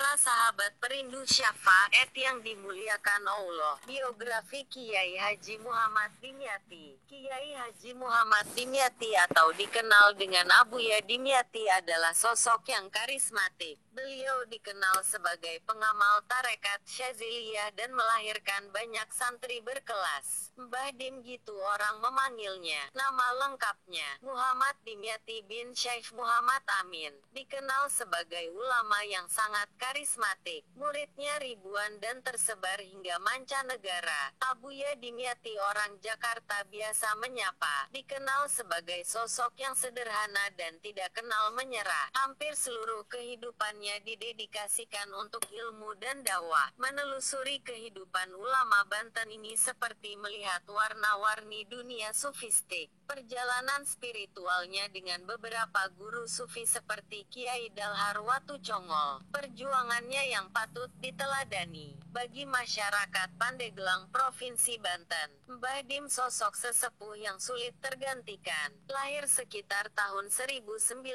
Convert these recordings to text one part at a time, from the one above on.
Para sahabat perindu syafaat yang dimuliakan Allah. Biografi Kiai Haji Muhammad Dimyati. Kiai Haji Muhammad Dimyati atau dikenal dengan Abuya Dimyati adalah sosok yang karismatik. Beliau dikenal sebagai pengamal tarekat Syaziliyah dan melahirkan banyak santri berkelas. Mbah Dim gitu orang memanggilnya. Nama lengkapnya Muhammad Dimyati bin Syekh Muhammad Amin. Dikenal sebagai ulama yang sangat karismatik. Muridnya ribuan dan tersebar hingga mancanegara. Abuya Dimyati orang Jakarta biasa menyapa. Dikenal sebagai sosok yang sederhana dan tidak kenal menyerah. Hampir seluruh kehidupannya didedikasikan untuk ilmu dan dakwah. Menelusuri kehidupan ulama Banten ini seperti melihat warna-warni dunia sufistik. Perjalanan spiritualnya dengan beberapa guru sufi seperti Kiai Dalhar Watu Congol. Perjuangannya yang patut diteladani bagi masyarakat Pandeglang, Provinsi Banten. Mbah Dim sosok sesepuh yang sulit tergantikan. Lahir sekitar tahun 1919,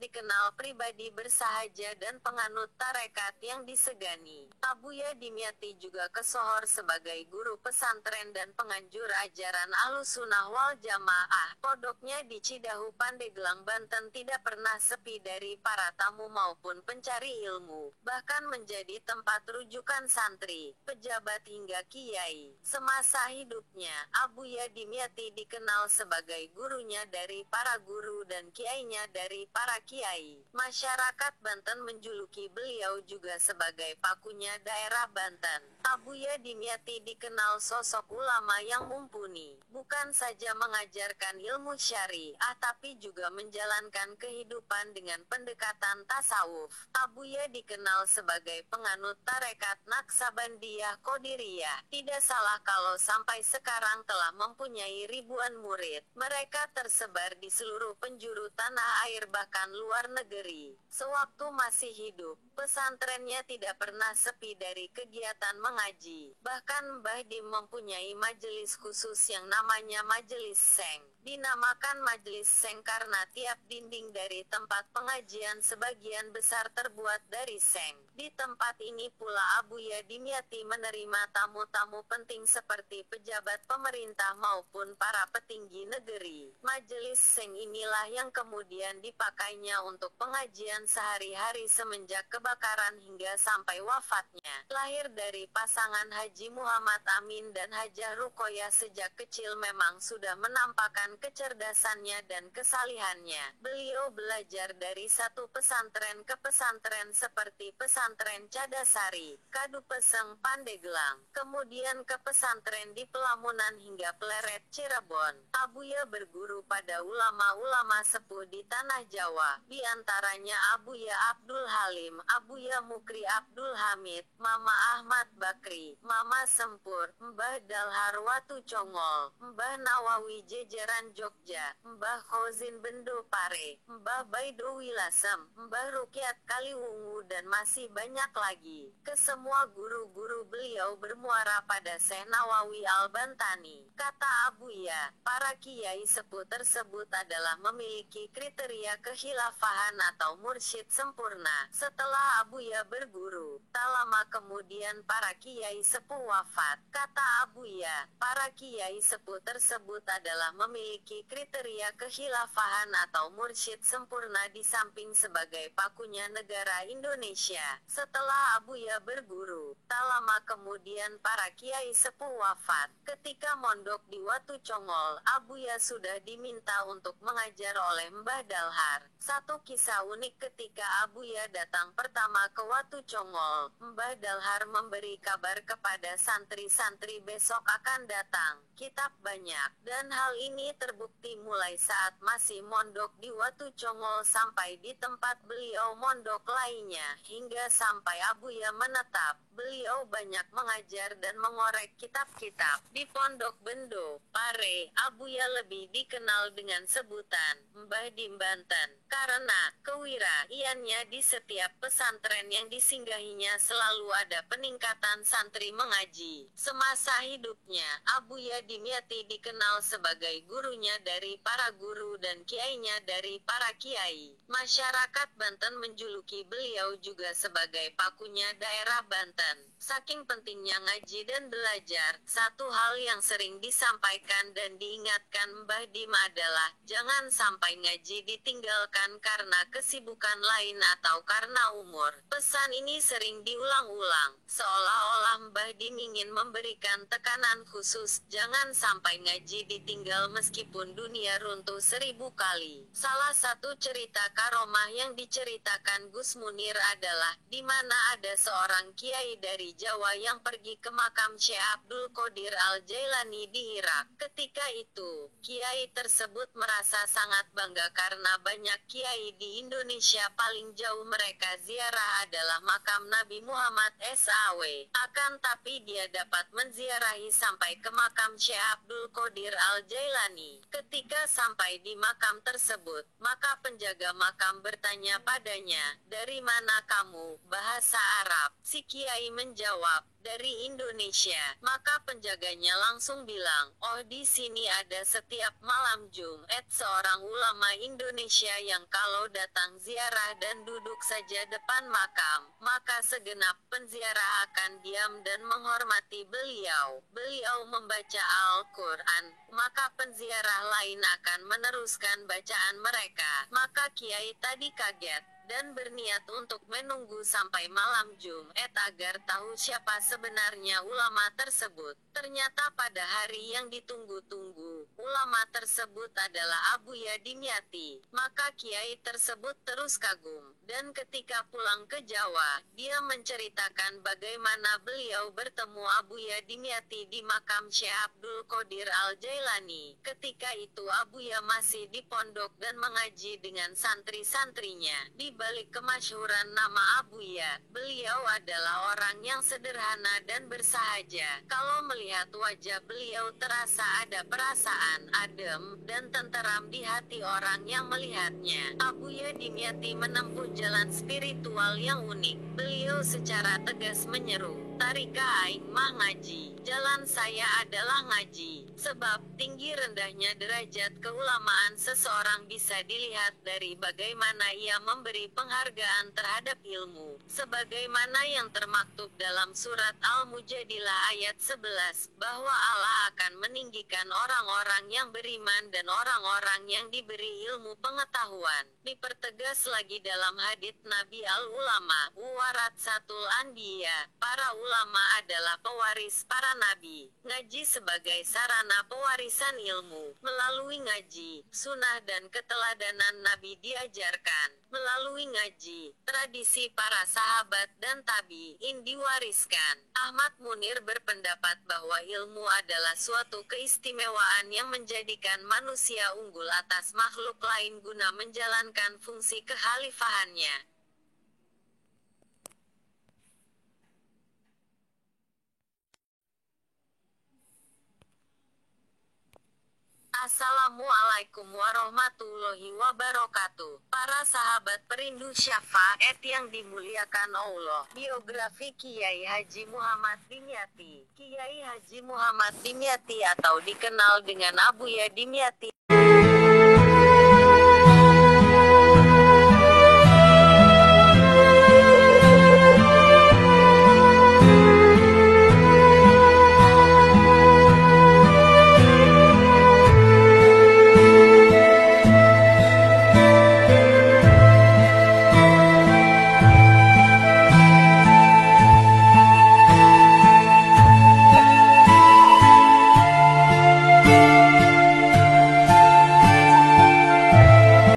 dikenal pribadi bersahaja dan penganut tarekat yang disegani. Abuya Dimyati juga kesohor sebagai guru pesantren dan penganjur ajaran Ahlussunnah wal Jamaah. Pondoknya di Cidahu, Pandeglang, Banten tidak pernah sepi dari para tamu maupun pencari ilmu, bahkan menjadi tempat rujukan santri, pejabat hingga kiai. Semasa hidupnya, Abuya Dimyati dikenal sebagai gurunya dari para guru dan kiainya dari para kiai. Masyarakat Banten menjuluki beliau juga sebagai pakunya daerah Banten. Abuya Dimyati dikenal sosok ulama yang mumpuni, bukan saja mengajarkan ilmu syariah tapi juga menjalankan kehidupan dengan pendekatan tasawuf. Abuya dikenal sebagai penganut tarekat Naksabandiyah Qadiriyah. Tidak salah kalau sampai sekarang telah mempunyai ribuan murid. Mereka tersebar di seluruh penjuru tanah air bahkan luar negeri. Sewaktu masih hidup, pesantrennya tidak pernah sepi dari kegiatan mengaji. Bahkan Mbah Dim mempunyai majelis khusus yang namanya Majelis Seng. Dinamakan Majelis Seng karena tiap dinding dari tempat pengajian sebagian besar terbuat dari seng. Di tempat ini pula Abuya Dimyati menerima tamu-tamu penting seperti pejabat pemerintah maupun para petinggi negeri. Majelis Seng inilah yang kemudian dipakainya untuk pengajian sehari-hari semenjak kebakaran hingga sampai wafatnya. Lahir dari pasangan Haji Muhammad Amin dan Hajah Ruqoyah, sejak kecil memang sudah menampakkan kecerdasannya dan kesalihannya. Beliau belajar dari satu pesantren ke pesantren seperti pesantren Cadasari, Kadupeseng, Pandeglang, kemudian ke pesantren di Pelamunan hingga Pleret, Cirebon. Abuya berguru pada ulama-ulama sepuh di tanah Jawa, di antaranya Abuya Abdul Halim, Abuya Mukri Abdul Hamid, Mama Ahmad Bakri, Mama Sempur, Mbah Dalhar Watu Congol, Mbah Nawawi Jejeran Jogja, Mbah Khozin Bendo Pare, Mbah Baidowi Lasem, Mbah Rukyat Kaliwungu dan masih banyak lagi. Kesemua guru-guru beliau bermuara pada Syekh Nawawi Al-Bantani. Kata Abuya, para kiai sepuh tersebut adalah memiliki kriteria kekhilafahan atau mursyid sempurna. Setelah Abuya berguru, tak lama kemudian para kiai sepuh wafat. Kata Abuya, para kiai sepuh tersebut adalah memiliki kriteria kekhilafahan atau mursyid sempurna di samping sebagai pakunya negara Indonesia. Setelah Abuya berguru, tak lama kemudian para kiai sepuh wafat. Ketika mondok di Watu Congol, Abuya sudah diminta untuk mengajar oleh Mbah Dalhar. Satu kisah unik ketika Abuya datang pertama ke Watu Congol, Mbah Dalhar memberi kabar kepada santri-santri besok akan datang kitab banyak, dan hal ini terbukti mulai saat masih mondok di Watu Congol sampai di tempat beliau mondok lainnya, hingga sampai Abuya menetap. Beliau banyak mengajar dan mengorek kitab-kitab. Di Pondok Bendo Pare, Abuya lebih dikenal dengan sebutan Mbah Dim Banten. Karena kewiraiannya di setiap pesantren yang disinggahinya selalu ada peningkatan santri mengaji. Semasa hidupnya, Abuya Dimyati dikenal sebagai gurunya dari para guru dan kiainya dari para kiai. Masyarakat Banten menjuluki beliau juga sebagai pakunya daerah Banten. Saking pentingnya ngaji dan belajar, satu hal yang sering disampaikan dan diingatkan Mbah Dim adalah, jangan sampai ngaji ditinggalkan karena kesibukan lain atau karena umur. Pesan ini sering diulang-ulang, seolah-olah Mbah Dim ingin memberikan tekanan khusus, jangan sampai ngaji ditinggal meskipun dunia runtuh 1000 kali. Salah satu cerita karomah yang diceritakan Gus Munir adalah, di mana ada seorang kiai dari Jawa yang pergi ke makam Syekh Abdul Qadir Al-Jailani di Irak. Ketika itu, kiai tersebut merasa sangat bangga karena banyak kiai di Indonesia paling jauh mereka ziarah adalah makam Nabi Muhammad SAW. Akan tapi dia dapat menziarahi sampai ke makam Syekh Abdul Qadir Al-Jailani. Ketika sampai di makam tersebut, maka penjaga makam bertanya padanya, "Dari mana kamu?" "Bahasa Arab." Si kiai menjawab, "Dari Indonesia." Maka penjaganya langsung bilang, "Oh, di sini ada setiap malam Jumat seorang ulama Indonesia yang kalau datang ziarah dan duduk saja depan makam, maka segenap penziarah akan diam dan menghormati beliau. Beliau membaca Al-Quran, maka penziarah lain akan meneruskan bacaan mereka." Maka kiai tadi kaget dan berniat untuk menunggu sampai malam Jumat agar tahu siapa sebenarnya ulama tersebut. Ternyata pada hari yang ditunggu-tunggu, ulama tersebut adalah Abuya Dimyati. Maka kiai tersebut terus kagum, dan ketika pulang ke Jawa, dia menceritakan bagaimana beliau bertemu Abuya Dimyati di makam Syekh Abdul Qadir Al-Jailani. Ketika itu Abuya masih di pondok dan mengaji dengan santri-santrinya. Di balik kemasyhuran nama Abuya, beliau adalah orang yang sederhana dan bersahaja. Kalau melihat wajah beliau terasa ada perasaan adem dan tenteram di hati orang yang melihatnya. Abuya Dimyati menempuh jalan spiritual yang unik. Beliau secara tegas menyeru, "Tarika aing mah ngaji. Jalan saya adalah ngaji." Sebab tinggi rendahnya derajat keulamaan seseorang bisa dilihat dari bagaimana ia memberi penghargaan terhadap ilmu. Sebagaimana yang termaktub dalam surat Al-Mujadilah ayat 11, bahwa Allah akan meninggikan orang-orang yang beriman dan orang-orang yang diberi ilmu pengetahuan. Dipertegas lagi dalam hadits Nabi al-ulama, waratsatul anbiya, para ulama adalah pewaris para nabi. Ngaji sebagai sarana pewarisan ilmu. Melalui ngaji, sunnah dan keteladanan Nabi diajarkan. Melalui ngaji, tradisi para sahabat dan tabi'in diwariskan. Ahmad Munir berpendapat bahwa ilmu adalah suatu keistimewaan yang menjadikan manusia unggul atas makhluk lain guna menjalankan fungsi kekhalifahannya. Assalamualaikum warahmatullahi wabarakatuh. Para sahabat perindu syafaat yang dimuliakan Allah. Biografi Kiai Haji Muhammad Dimyati. Kiai Haji Muhammad Dimyati atau dikenal dengan Abuya Dimyati